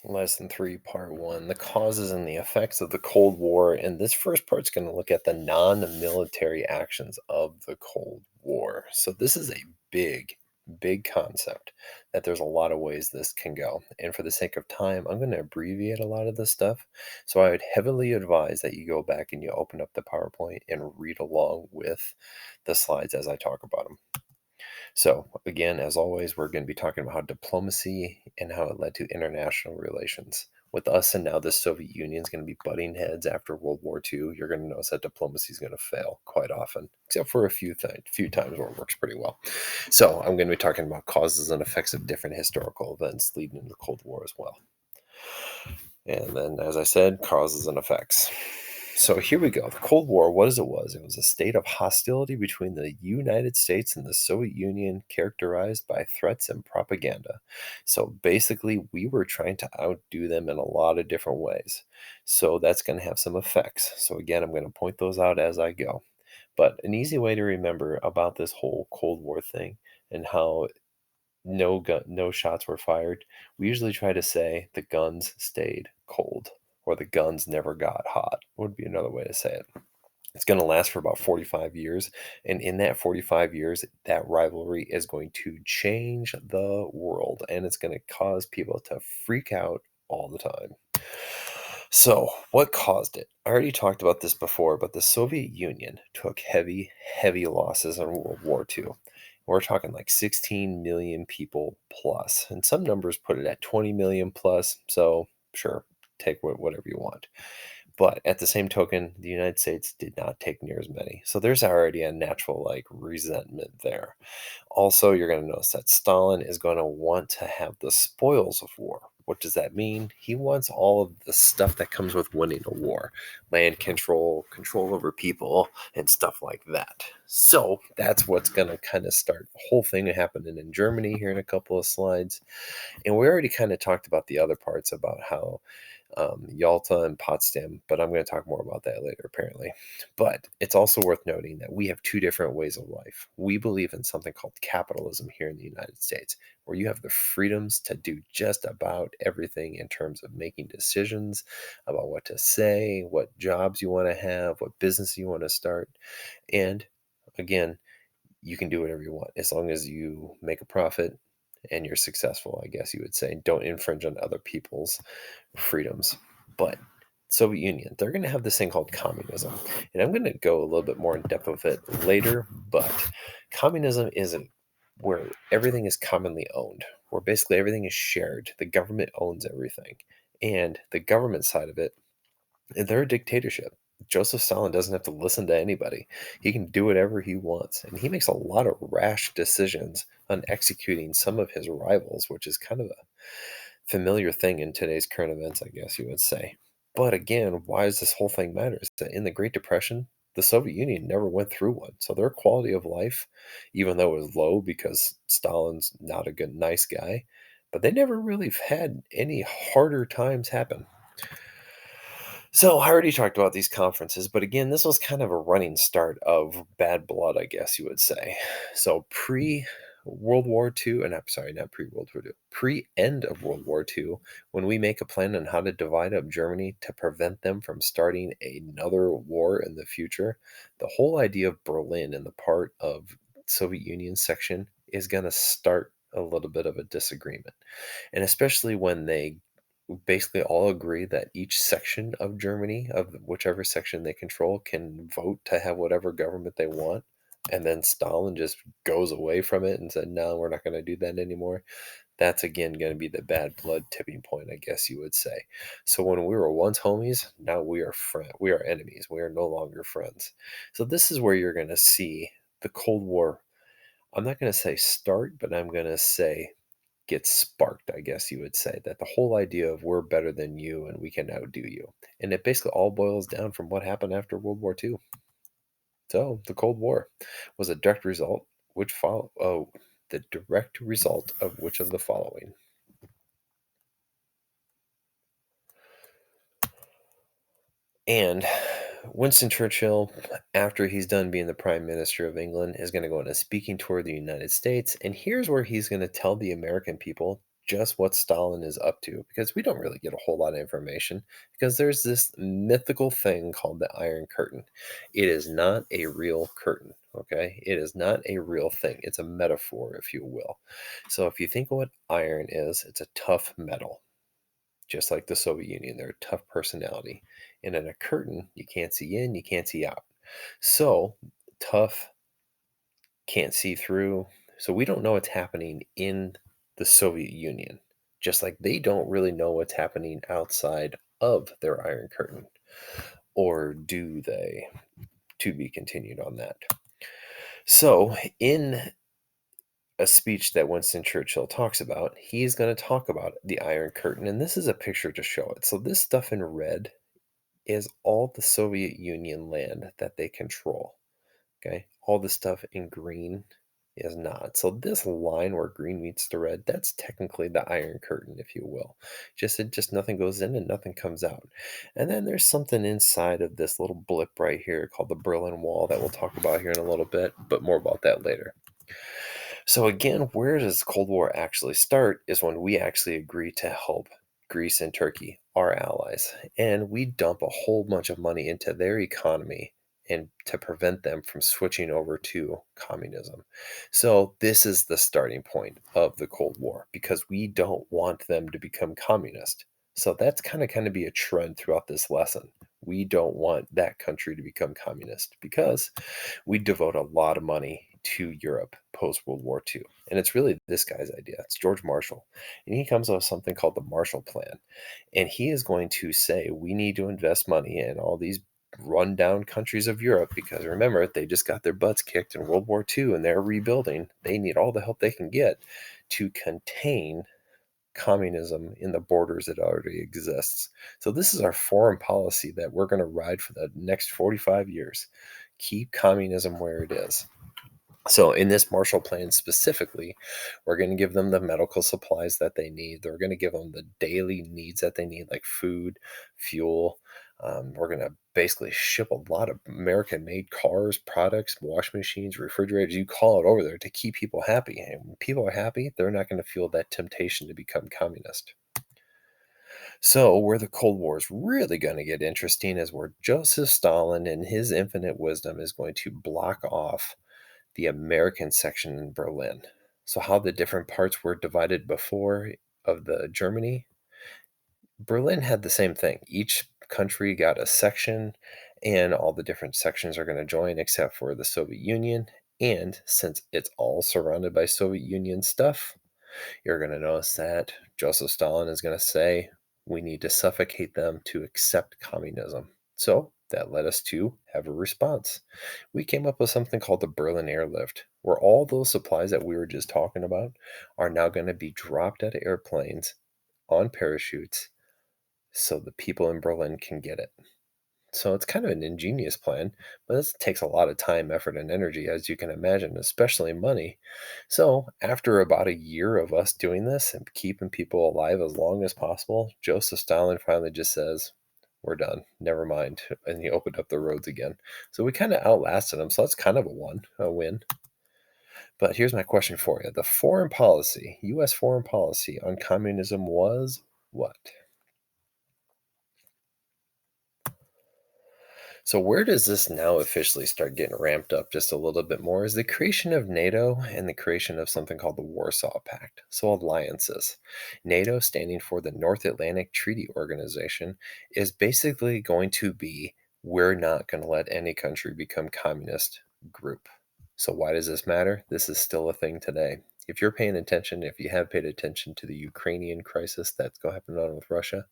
Lesson 3, Part 1: The Causes and the Effects of the Cold War. And this first part's going to look at the non military actions of the Cold War. So, this is a big, big concept that there's a lot of ways this can go. And for the sake of time, I'm going to abbreviate a lot of this stuff. So, I would heavily advise that you go back and you open up the PowerPoint and read along with the slides as I talk about them. So, again, as always, we're going to be talking about how diplomacy and how it led to international relations. With us and now the Soviet Union is going to be butting heads after World War II, you're going to notice that diplomacy is going to fail quite often, except for a few times where it works pretty well. So, I'm going to be talking about causes and effects of different historical events leading into the Cold War as well. And then, as I said, causes and effects. So here we go. The Cold War, what it was a state of hostility between the United States and the Soviet Union, characterized by threats and propaganda. So basically, we were trying to outdo them in a lot of different ways. So that's going to have some effects. So again, I'm going to point those out as I go. But an easy way to remember about this whole Cold War thing and how no shots were fired. We usually try to say the guns stayed cold or the guns never got hot would be another way to say it. It's going to last for about 45 years. And in that 45 years, that rivalry is going to change the world and it's going to cause people to freak out all the time. So, what caused it? I already talked about this before, but the Soviet Union took heavy, heavy losses in World War II. We're talking like 16 million people plus, and some numbers put it at 20 million plus. So, sure, take whatever you want. But at the same token, the United States did not take near as many. So there's already a natural like resentment there. Also, you're going to notice that Stalin is going to want to have the spoils of war. What does that mean? He wants all of the stuff that comes with winning a war: land control, control over people, and stuff like that. So that's what's going to kind of start the whole thing happening in Germany here in a couple of slides. And we already kind of talked about the other parts about how Yalta and Potsdam, but I'm going to talk more about that later, apparently. But it's also worth noting that we have two different ways of life. We believe in something called capitalism here in the United States, where you have the freedoms to do just about everything in terms of making decisions about what to say, what jobs you want to have, what business you want to start. And again, you can do whatever you want as long as you make a profit and you're successful, I guess you would say. Don't infringe on other people's freedoms. But Soviet Union, they're going to have this thing called communism. And I'm going to go a little bit more in depth with it later, but communism isn't where everything is commonly owned, where basically everything is shared. The government owns everything. And the government side of it, they're a dictatorship. Joseph Stalin doesn't have to listen to anybody. He can do whatever he wants. And he makes a lot of rash decisions on executing some of his rivals, which is kind of a familiar thing in today's current events, I guess you would say. But again, why does this whole thing matter? Is that in the Great Depression, the Soviet Union never went through one. So their quality of life, even though it was low because Stalin's not a good, nice guy, but they never really had any harder times happen. So I already talked about these conferences, but again, this was kind of a running start of bad blood, I guess you would say. So pre World War II, and I'm sorry, not pre World War II, pre end of World War II, when we make a plan on how to divide up Germany to prevent them from starting another war in the future, the whole idea of Berlin and the part of Soviet Union section is going to start a little bit of a disagreement. And especially when they basically all agree that each section of Germany, of whichever section they control, can vote to have whatever government they want. And then Stalin just goes away from it and said, no, we're not going to do that anymore. That's again going to be the bad blood tipping point, I guess you would say. So when we were once homies, now we are enemies. We are no longer friends. So this is where you're going to see the Cold War. I'm not going to say start, but I'm going to say gets sparked, I guess you would say, that the whole idea of we're better than you and we can outdo you. And it basically all boils down from what happened after World War II. So the Cold War was a direct result, which follow the direct result of which of the following. And Winston Churchill, after he's done being the Prime Minister of England, is going to go on a speaking tour of the United States. And here's where he's going to tell the American people just what Stalin is up to because we don't really get a whole lot of information because there's this mythical thing called the Iron Curtain. It is not a real curtain, okay? It is not a real thing. It's a metaphor, if you will. So if you think of what iron is, it's a tough metal, just like the Soviet Union. They're a tough personality. And in a curtain, you can't see in, you can't see out. So tough, can't see through. So we don't know what's happening in the Soviet Union, just like they don't really know what's happening outside of their Iron Curtain. Or do they? To be continued on that. So, in a speech that Winston Churchill talks about, he's going to talk about the Iron Curtain, and this is a picture to show it. So, this stuff in red is all the Soviet Union land that they control. Okay. All the stuff in green is not. So this line where green meets the red, that's technically the Iron Curtain, if you will. Just nothing goes in and nothing comes out. And then there's something inside of this little blip right here called the Berlin Wall that we'll talk about here in a little bit, but more about that later. So again, where does the Cold War actually start is when we actually agree to help Greece and Turkey, our allies, and we dump a whole bunch of money into their economy and to prevent them from switching over to communism. So this is the starting point of the Cold War because we don't want them to become communist. So that's kind of be a trend throughout this lesson. We don't want that country to become communist because we devote a lot of money to Europe post World War II. And it's really this guy's idea. It's George Marshall. And he comes up with something called the Marshall Plan. And he is going to say we need to invest money in all these rundown countries of Europe because remember, they just got their butts kicked in World War II and they're rebuilding. They need all the help they can get to contain communism in the borders that already exists. So this is our foreign policy that we're going to ride for the next 45 years. Keep communism where it is. So in this Marshall Plan specifically, we're going to give them the medical supplies that they need. They're going to give them the daily needs that they need, like food, fuel. We're going to basically ship a lot of American-made cars, products, washing machines, refrigerators. You call it over there to keep people happy. And when people are happy, they're not going to feel that temptation to become communist. So, where the Cold War is really going to get interesting is where Joseph Stalin, in his infinite wisdom, is going to block off the American section in Berlin. So how the different parts were divided before of the Germany, Berlin had the same thing. Each country got a section and all the different sections are going to join except for the Soviet Union. And since it's all surrounded by Soviet Union stuff, you're going to notice that Joseph Stalin is going to say we need to suffocate them to accept communism. So that led us to have a response. We came up with something called the Berlin Airlift, where all those supplies that we were just talking about are now going to be dropped out of airplanes on parachutes so the people in Berlin can get it. So it's kind of an ingenious plan, but this takes a lot of time, effort, and energy, as you can imagine, especially money. So after about a year of us doing this and keeping people alive as long as possible, Joseph Stalin finally just says, we're done. Never mind. And he opened up the roads again. So we kind of outlasted him. So that's kind of a win. But here's my question for you. The foreign policy, U.S. foreign policy on communism was what? So, where does this now officially start getting ramped up just a little bit more is the creation of NATO and the creation of something called the Warsaw Pact. So, alliances. NATO, standing for the North Atlantic Treaty Organization, is basically going to be we're not going to let any country become communist group. So, why does this matter? This is still a thing today. If you're paying attention, if you have paid attention to the Ukrainian crisis that's going to happen on with Russia,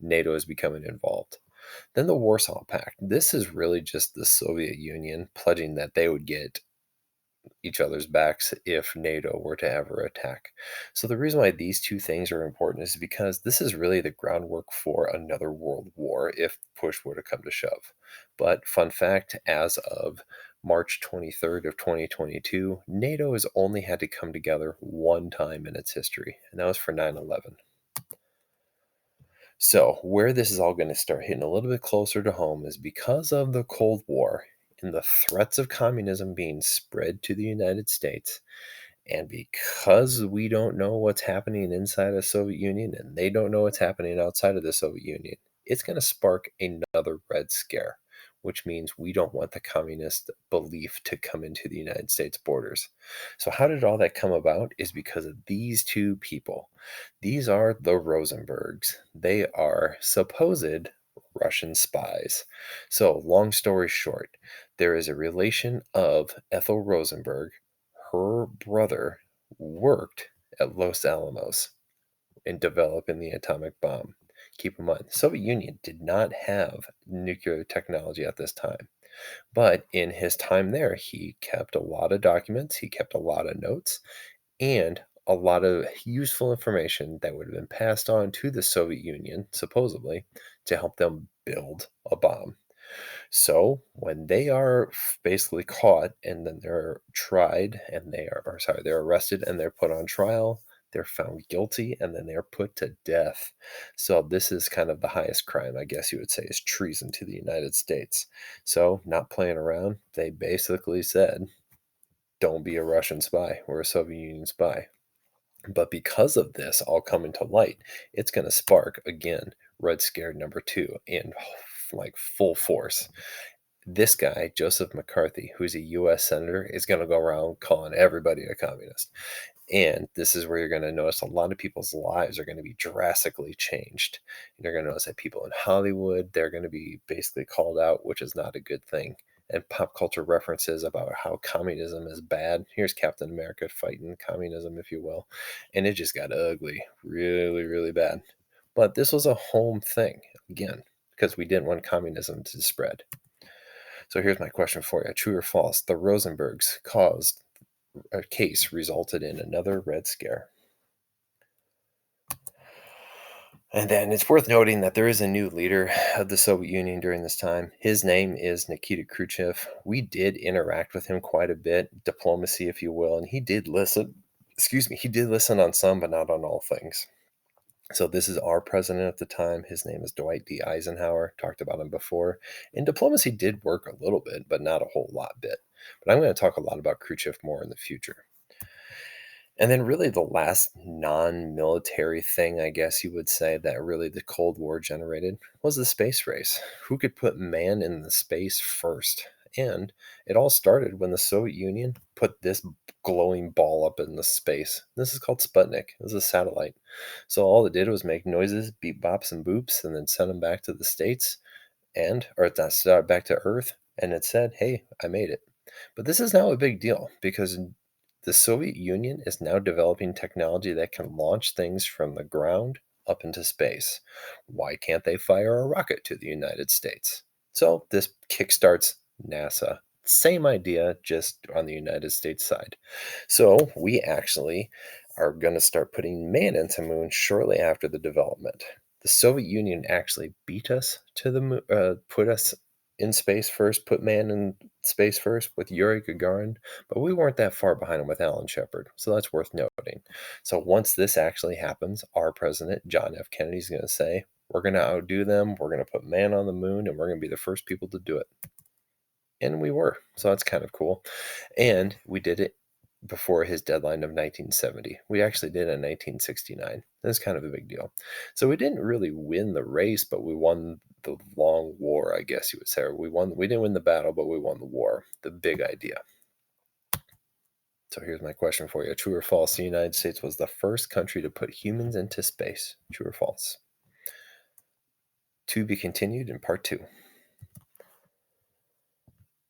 NATO is becoming involved. Then the Warsaw Pact. This is really just the Soviet Union pledging that they would get each other's backs if NATO were to ever attack. So the reason why these two things are important is because this is really the groundwork for another world war if push were to come to shove. But fun fact, as of March 23rd of 2022, NATO has only had to come together one time in its history, and that was for 9/11. So, where this is all going to start hitting a little bit closer to home is because of the Cold War and the threats of communism being spread to the United States And because we don't know what's happening inside the Soviet Union and they don't know what's happening outside of the Soviet Union, it's going to spark another Red Scare, which means we don't want the communist belief to come into the United States borders. So, how did all that come about? Is because of these two people. These are the Rosenbergs. They are supposed Russian spies. So, long story short, there is a relation of Ethel Rosenberg. Her brother worked at Los Alamos in developing the atomic bomb. Keep in mind, the Soviet Union did not have nuclear technology at this time. But in his time there, he kept a lot of documents, he kept a lot of notes, and a lot of useful information that would have been passed on to the Soviet Union, supposedly, to help them build a bomb. So when they are basically caught and then they're tried and or sorry, they're arrested and they're put on trial, they're found guilty and then they're put to death. So this is kind of the highest crime, I guess you would say, is treason to the United States. So not playing around, they basically said, don't be a Russian spy or a Soviet Union spy. But because of this all coming to light, it's going to spark again Red Scare number two in like full force. This guy, Joseph McCarthy, who's a US senator, is going to go around calling everybody a communist. And this is where you're going to notice a lot of people's lives are going to be drastically changed. You're going to notice that people in Hollywood, they're going to be basically called out, which is not a good thing. And pop culture references about how communism is bad. Here's Captain America fighting communism, if you will. And it just got ugly, really, really bad. But this was a home thing, again, because we didn't want communism to spread. So here's my question for you. True or false? The Rosenbergs caused a case resulted in another Red Scare. And then it's worth noting that there is a new leader of the Soviet Union during this time. His name is Nikita Khrushchev. We did interact with him quite a bit, diplomacy, if you will, and he did listen. Excuse me, he did listen on some, but not on all things. So this is our president at the time. His name is Dwight D. Eisenhower. Talked about him before. And diplomacy did work a little bit, but not a whole lot bit. But I'm going to talk a lot about Khrushchev more in the future. And then really the last non-military thing, I guess you would say, that really the Cold War generated was the space race. Who could put man in the space first? And it all started when the Soviet Union put this glowing ball up in the space. This is called Sputnik. This is a satellite. So all it did was make noises, beep bops and boops, and then send them back to the States or not back to Earth. And it said, hey, I made it. But this is now a big deal because the Soviet Union is now developing technology that can launch things from the ground up into space. Why can't they fire a rocket to the United States? So this kickstarts NASA. Same idea, just on the United States side. So we actually are going to start putting man into moon shortly after the development. The Soviet Union actually beat us to the moon, put us in space first, put man in space first with Yuri Gagarin, but we weren't that far behind him with Alan Shepard, so that's worth noting. So once this actually happens, our president, John F. Kennedy, is going to say, we're going to outdo them, we're going to put man on the moon, and we're going to be the first people to do it. And we were, so that's kind of cool. And we did it before his deadline of 1970. We actually did it in 1969. That's kind of a big deal. So we didn't really win the race, but we won the long war, I guess you would say. Or we didn't win the battle, but we won the war. The big idea. So here's my question for you. True or false? The United States was the first country to put humans into space. True or false? To be continued in part 2.